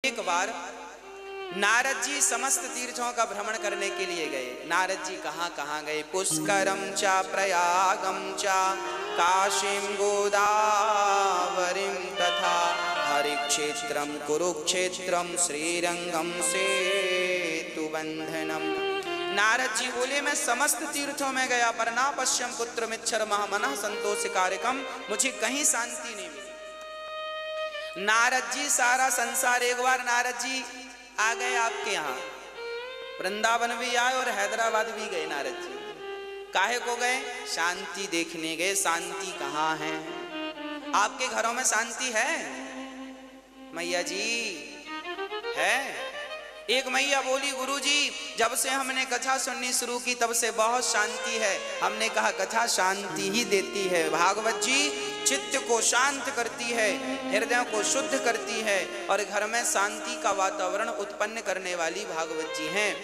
एक बार नारद जी समस्त तीर्थों का भ्रमण करने के लिए गए। नारद जी कहाँ कहाँ गए? पुष्करम चा प्रयागम चा काशीम गोदावरीम तथा हरिक्षेत्रम कुरुक्षेत्रम श्रीरंगम सेतुबंधनम। नारद जी बोले मैं समस्त तीर्थों में गया पर ना पश्यम पुत्र मिच्छर महामनः संतोष कार्यकम, मुझे कहीं शांति नहीं मिली। नारद जी सारा संसार, एक बार नारद जी आ गए आपके यहाँ, वृंदावन भी आए और हैदराबाद भी गए। नारद जी काहे को गए? शांति देखने गए। शांति कहाँ है? आपके घरों में शांति है मैया जी? है? एक मैया बोली गुरुजी जब से हमने कथा सुननी शुरू की तब से बहुत शांति है। हमने कहा कथा शांति ही देती है। भागवत जी चित्त को शांत करती है, हृदय को शुद्ध करती है और घर में शांति का वातावरण उत्पन्न करने वाली भागवत जी हैं।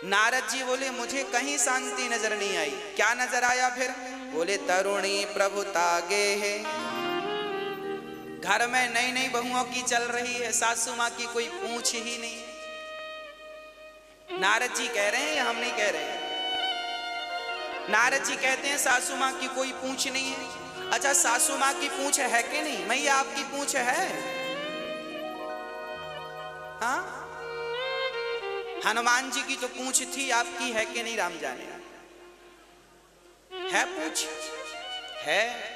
नारद जी बोले मुझे कहीं शांति नजर नहीं आई। क्या नजर आया फिर? बोले तरुणी प्रभुता गे है। घर में नई नई बहुओं की चल रही है, सासू माँ की कोई पूछ ही नहीं। नारद जी कह रहे हैं या हम नहीं कह रहे हैं? नारद जी कहते हैं सासू माँ की कोई पूछ नहीं है। अच्छा सासू माँ की पूछ है कि नहीं? मैया आपकी पूछ है? हाँ, हनुमान जी की तो पूछ थी, आपकी है कि नहीं? राम जाने है पूछ है।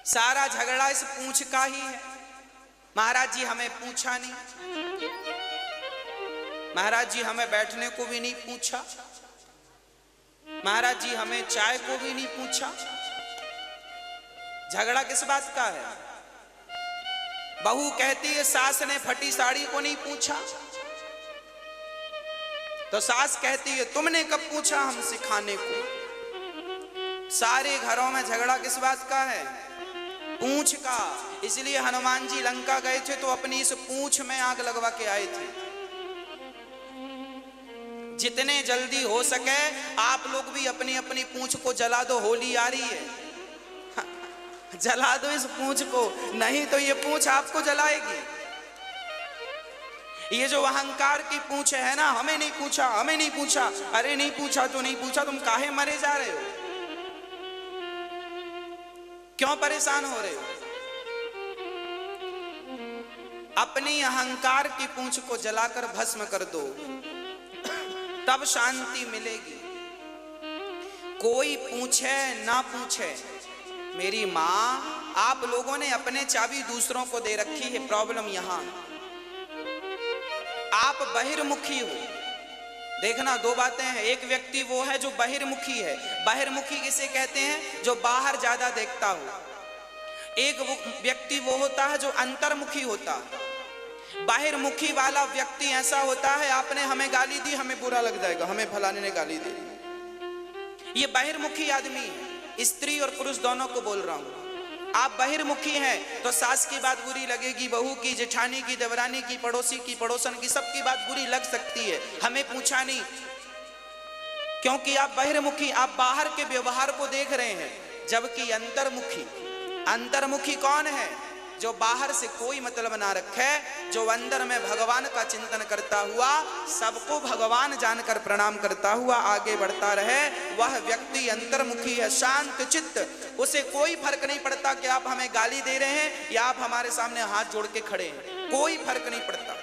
सारा झगड़ा इस पूछ का ही है। महाराज जी हमें पूछा नहीं, महाराज जी हमें बैठने को भी नहीं पूछा, महाराज जी हमें चाय को भी नहीं पूछा। झगड़ा किस बात का है? बहू कहती है सास ने फटी साड़ी को नहीं पूछा, तो सास कहती है तुमने कब पूछा हमसे खाने को। सारे घरों में झगड़ा किस बात का है? पूंछ का। इसलिए हनुमान जी लंका गए थे तो अपनी इस पूंछ में आग लगवा के आए थे। जितने जल्दी हो सके आप लोग भी अपनी अपनी पूंछ को जला दो। होली आ रही है, जला दो इस पूंछ को, नहीं तो ये पूंछ आपको जलाएगी। ये जो अहंकार की पूंछ है ना, हमें नहीं पूछा, हमें नहीं पूछा। अरे नहीं पूछा तो नहीं पूछा, तुम काहे मरे जा रहे हो? क्यों परेशान हो रहे हो? अपनी अहंकार की पूंछ को जलाकर भस्म कर दो, तब शांति मिलेगी। कोई पूछे ना पूछे, मेरी माँ आप लोगों ने अपने चाबी दूसरों को दे रखी है। प्रॉब्लम यहां आप बहिर्मुखी हो। देखना दो बातें हैं। एक व्यक्ति वो है जो बहिर्मुखी है। बहिर्मुखी किसे कहते हैं? जो बाहर ज्यादा देखता हो। एक व्यक्ति वो होता है जो अंतर्मुखी होता है। बाहिर्मुखी वाला व्यक्ति ऐसा होता है, आपने हमें गाली दी हमें बुरा लग जाएगा, हमें फलाने ने गाली दी। ये बाहिर्मुखी आदमी है। स्त्री और पुरुष दोनों को बोल रहा हूं। आप बहिर्मुखी हैं तो सास की बात बुरी लगेगी, बहू की, जेठानी की, देवरानी की, पड़ोसी की, पड़ोसन की, सबकी बात बुरी लग सकती है। हमें पूछा नहीं क्योंकि आप बहिर्मुखी, आप बाहर के व्यवहार को देख रहे हैं। जबकि अंतर्मुखी कौन है? जो बाहर से कोई मतलब ना रखे, जो अंदर में भगवान का चिंतन करता हुआ, सबको भगवान जानकर प्रणाम करता हुआ आगे बढ़ता रहे, वह व्यक्ति अंतर्मुखी है, शांत चित्त। उसे कोई फर्क नहीं पड़ता कि आप हमें गाली दे रहे हैं या आप हमारे सामने हाथ जोड़ के खड़े हैं, कोई फर्क नहीं पड़ता।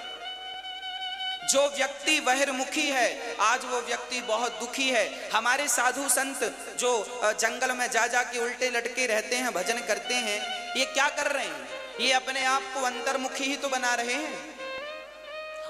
जो व्यक्ति बहिर्मुखी है आज वो व्यक्ति बहुत दुखी है। हमारे साधु संत जो जंगल में जा के उल्टे लटके रहते हैं, भजन करते हैं, ये क्या कर रहे हैं? ये अपने आप को अंतर्मुखी ही तो बना रहे हैं।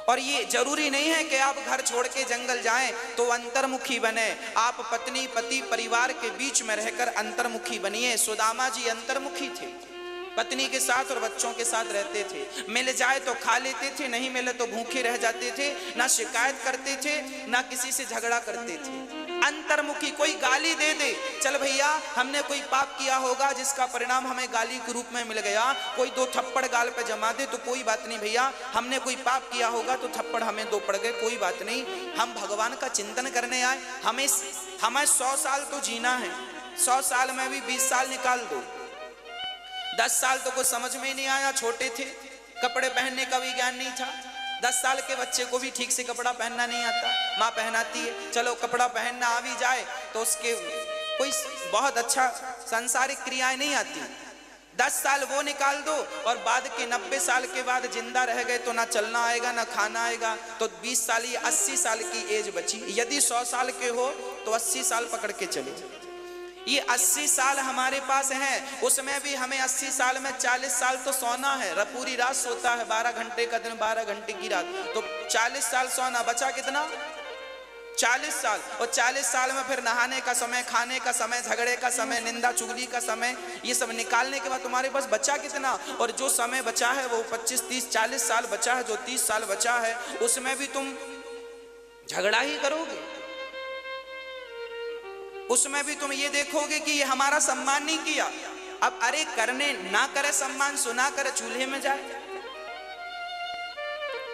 और ये जरूरी नहीं है कि आप घर छोड़ के जंगल जाएं तो अंतर्मुखी बने। आप पत्नी पति परिवार के बीच में रहकर अंतर्मुखी बनिए। सुदामा जी अंतर्मुखी थे, पत्नी के साथ और बच्चों के साथ रहते थे। मिल जाए तो खा लेते थे, नहीं मिले तो भूखे रह जाते थे। ना शिकायत करते थे, ना किसी से झगड़ा करते थे। अंतर्मुखी। कोई गाली दे दे, चल भैया हमने कोई पाप किया होगा जिसका परिणाम हमें गाली के रूप में मिल गया। कोई दो थप्पड़ गाल पे जमा दे तो कोई बात नहीं भैया, हमने कोई पाप किया होगा तो थप्पड़ हमें दो पड़ गए, कोई बात नहीं। हम भगवान का चिंतन करने आए। हमें 100 साल तो जीना है, 100 साल में भी 20 साल निकाल दो। 10 साल तो कुछ समझ में ही नहीं आया, छोटे थे, कपड़े पहनने का भी ज्ञान नहीं था। 10 साल के बच्चे को भी ठीक से कपड़ा पहनना नहीं आता, माँ पहनाती है। चलो कपड़ा पहनना आ भी जाए तो उसके कोई बहुत अच्छा सांसारिक क्रियाएं नहीं आती। 10 साल वो निकाल दो और बाद के 90 साल के बाद जिंदा रह गए तो ना चलना आएगा ना खाना आएगा, तो 20 साल या 80 साल की एज बची। यदि 100 साल के हो तो 80 साल पकड़ के चले। ये 80 साल हमारे पास हैं, उसमें भी हमें 80 साल में 40 साल तो सोना है। पूरी रात सोता है, 12 घंटे का दिन 12 घंटे की रात, तो 40 साल सोना, बचा कितना? 40 साल। और 40 साल में फिर नहाने का समय, खाने का समय, झगड़े का समय, निंदा चुगली का समय, ये सब निकालने के बाद तुम्हारे पास बचा कितना? और जो समय बचा है वो 25, 30, 40 साल बचा है, जो 30 साल बचा है उसमें भी तुम झगड़ा ही करोगे। उसमें भी तुम ये देखोगे कि ये हमारा सम्मान नहीं किया। अब अरे करने ना करे सम्मान, सुना करे चूल्हे में जाए।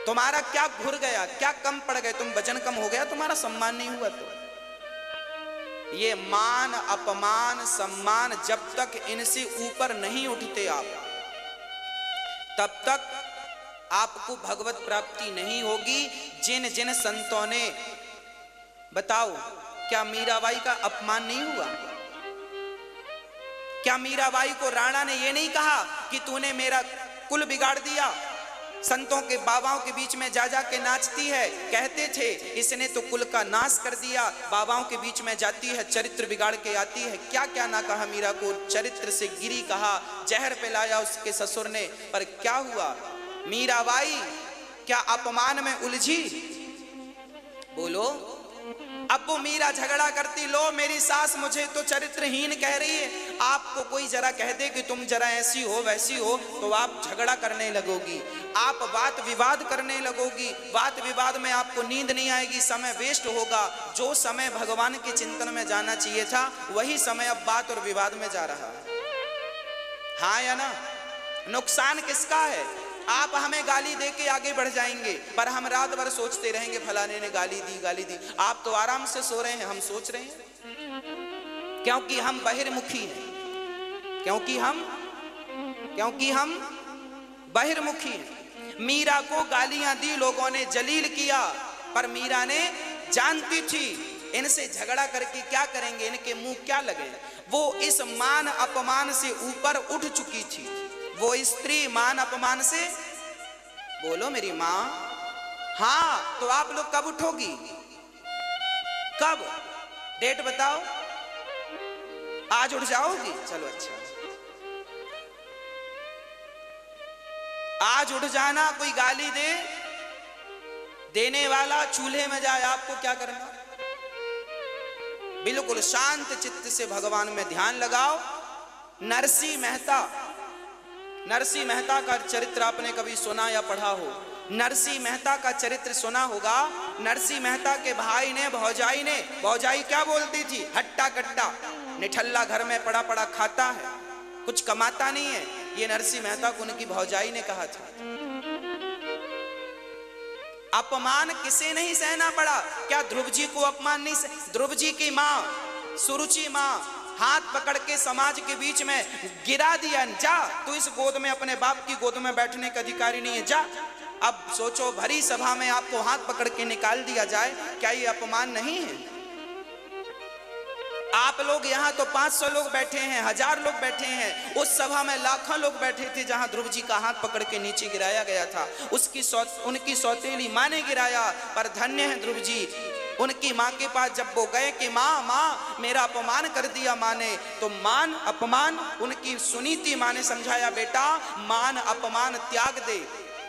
तुम्हारा क्या घुर गया, क्या कम पड़ गए, तुम वजन कम हो गया, तुम्हारा सम्मान नहीं हुआ। तो ये मान अपमान सम्मान जब तक इनसे ऊपर नहीं उठते आप, तब तक आपको भगवत प्राप्ति नहीं होगी। जिन जिन संतों ने, बताओ क्या मीराबाई का अपमान नहीं हुआ? क्या मीराबाई को राणा ने यह नहीं कहा कि तूने मेरा कुल बिगाड़ दिया, संतों के बाबाओं के बीच में जा जा के नाचती है? कहते थे इसने तो कुल का नाश कर दिया, बाबाओं के बीच में जाती है, चरित्र बिगाड़ के आती है। क्या क्या ना कहा मीरा को, चरित्र से गिरी कहा, जहर पिलाया उसके ससुर ने, पर क्या हुआ? मीराबाई क्या अपमान में उलझी? बोलो। अब वो मीरा झगड़ा करती, लो मेरी सास मुझे तो चरित्रहीन कह रही है। आपको कोई जरा कह दे कि तुम जरा ऐसी हो वैसी हो तो आप झगड़ा करने लगोगी, आप बात विवाद करने लगोगी। बात विवाद में आपको नींद नहीं आएगी, समय वेस्ट होगा। जो समय भगवान के चिंतन में जाना चाहिए था वही समय अब बात और विवाद में जा रहा है। हाँ या ना? नुकसान किसका है? आप हमें गाली दे के आगे बढ़ जाएंगे, पर हम रात भर सोचते रहेंगे फलाने ने गाली दी गाली दी। आप तो आराम से सो रहे हैं, हम सोच रहे हैं, क्योंकि हम बहिर्मुखी हैं, क्योंकि हम बहिर्मुखी हैं। मीरा को गालियां दी लोगों ने, जलील किया, पर मीरा ने जानती थी इनसे झगड़ा करके क्या करेंगे, इनके मुंह क्या लगे। वो इस मान अपमान से ऊपर उठ चुकी थी। वो स्त्री मान अपमान से, बोलो मेरी माँ। हाँ, तो आप लोग कब उठोगी? कब? डेट बताओ। आज उठ जाओगी? चलो अच्छा, आज उठ जाना। कोई गाली दे, देने वाला चूल्हे में जाए, आपको क्या करना? बिल्कुल शांत चित्त से भगवान में ध्यान लगाओ। नरसिंह मेहता का चरित्र आपने कभी सुना या पढ़ा हो? नरसिंह मेहता का चरित्र सुना होगा। नरसिंह मेहता के भाई ने, भौजाई क्या बोलती थी? हट्टा कट्टा निठल्ला, घर में पड़ा पड़ा खाता है, कुछ कमाता नहीं है। ये नरसिंह मेहता को उनकी भौजाई ने कहा था। अपमान किसे नहीं सहना पड़ा? क्या ध्रुव जी को अपमान नहीं ध्रुव जी की माँ सुरुचि माँ हाथ पकड़ के समाज के बीच में गिरा दिया, जा तू इस गोद में, अपने बाप की गोद में बैठने का अधिकारी नहीं है, जा। अब सोचो, भरी सभा में आपको हाथ पकड़ के निकाल दिया जाए, क्या ये अपमान नहीं है? आप लोग यहाँ तो 500 लोग बैठे हैं, 1000 लोग बैठे हैं, उस सभा में लाखों लोग बैठे थे जहां ध्रुव जी का हाथ पकड़ के नीचे गिराया गया था। उनकी सौतेली माँ ने गिराया, पर धन्य है ध्रुव जी। उनकी माँ के पास जब वो गए कि माँ मेरा अपमान कर दिया माँ ने, तो मान अपमान उनकी सुनी थी। माँ ने समझाया, बेटा मान अपमान त्याग दे,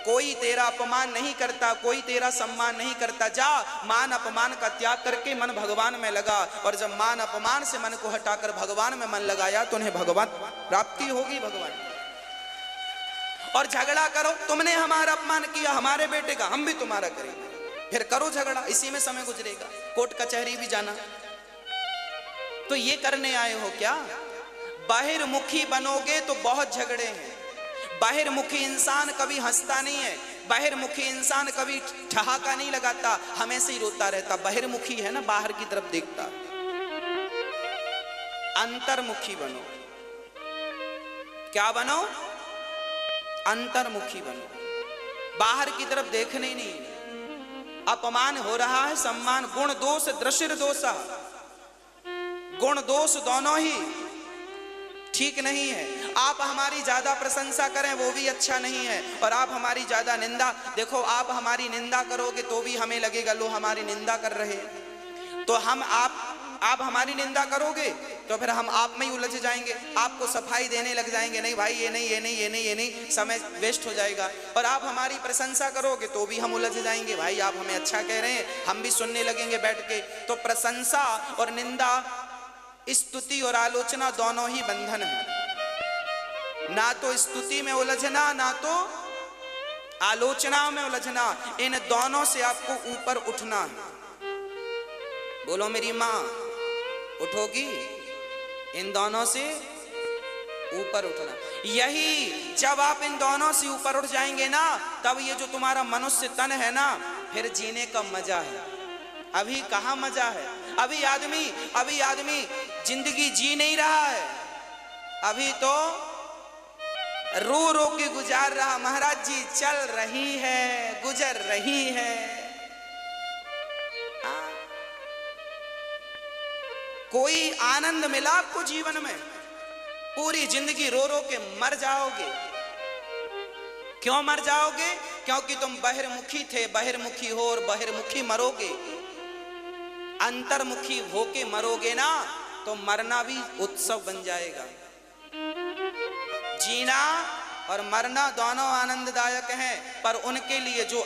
कोई तेरा अपमान नहीं करता, कोई तेरा सम्मान नहीं करता। जा मान अपमान का त्याग करके मन भगवान में लगा, और जब मान अपमान से मन को हटाकर भगवान में मन लगाया तो उन्हें भगवान प्राप्ति होगी। भगवान और झगड़ा करो, तुमने हमारा अपमान किया, हमारे बेटे का, हम भी तुम्हारा करेंगे, फिर करो झगड़ा, इसी में समय गुजरेगा, कोर्ट कचहरी भी जाना। तो ये करने आए हो क्या? बाहिर्मुखी बनोगे तो बहुत झगड़े हैं। बाहिर्मुखी इंसान कभी हंसता नहीं है, बाहिर्मुखी इंसान कभी ठहाका नहीं लगाता, हमेशा ही रोता रहता। बाहिर्मुखी है ना, बाहर की तरफ देखता। अंतर्मुखी बनो। क्या बनो? अंतर्मुखी बनो। बाहर की तरफ देखने ही नहीं। अपमान हो रहा है, सम्मान, गुण दोष दृशिर दोषा, गुण दोष दोनों ही ठीक नहीं है। आप हमारी ज्यादा प्रशंसा करें वो भी अच्छा नहीं है, और आप हमारी ज्यादा निंदा, देखो आप हमारी निंदा करोगे तो भी हमें लगेगा लो हमारी निंदा कर रहे हैं, तो हम आप हमारी निंदा करोगे तो फिर हम आप में ही उलझ जाएंगे, आपको सफाई देने लग जाएंगे, नहीं भाई ये नहीं ये नहीं ये नहीं ये नहीं, समय वेस्ट हो जाएगा। और आप हमारी प्रशंसा करोगे तो भी हम उलझ जाएंगे, भाई आप हमें अच्छा कह रहे हैं, हम भी सुनने लगेंगे बैठ के। तो प्रशंसा और निंदा, स्तुति और आलोचना दोनों ही बंधन है। ना तो स्तुति में उलझना, ना तो आलोचना में उलझना, इन दोनों से आपको ऊपर उठना है। बोलो मेरी मां उठोगी? इन दोनों से ऊपर उठना। यही जब आप इन दोनों से ऊपर उठ जाएंगे ना, तब ये जो तुम्हारा मनुष्य तन है ना, फिर जीने का मजा है। अभी कहां मजा है? अभी आदमी जिंदगी जी नहीं रहा है, अभी तो रो रो के गुजार रहा। महाराज जी चल रही है, गुजर रही है। कोई आनंद मिला आपको जीवन में? पूरी जिंदगी रो रो के मर जाओगे। क्यों मर जाओगे? क्योंकि तुम बहिर्मुखी थे, बहिर्मुखी हो और बहिर्मुखी मरोगे। अंतर्मुखी होके मरोगे ना, तो मरना भी उत्सव बन जाएगा। जीना और मरना दोनों आनंददायक हैं, पर उनके लिए जो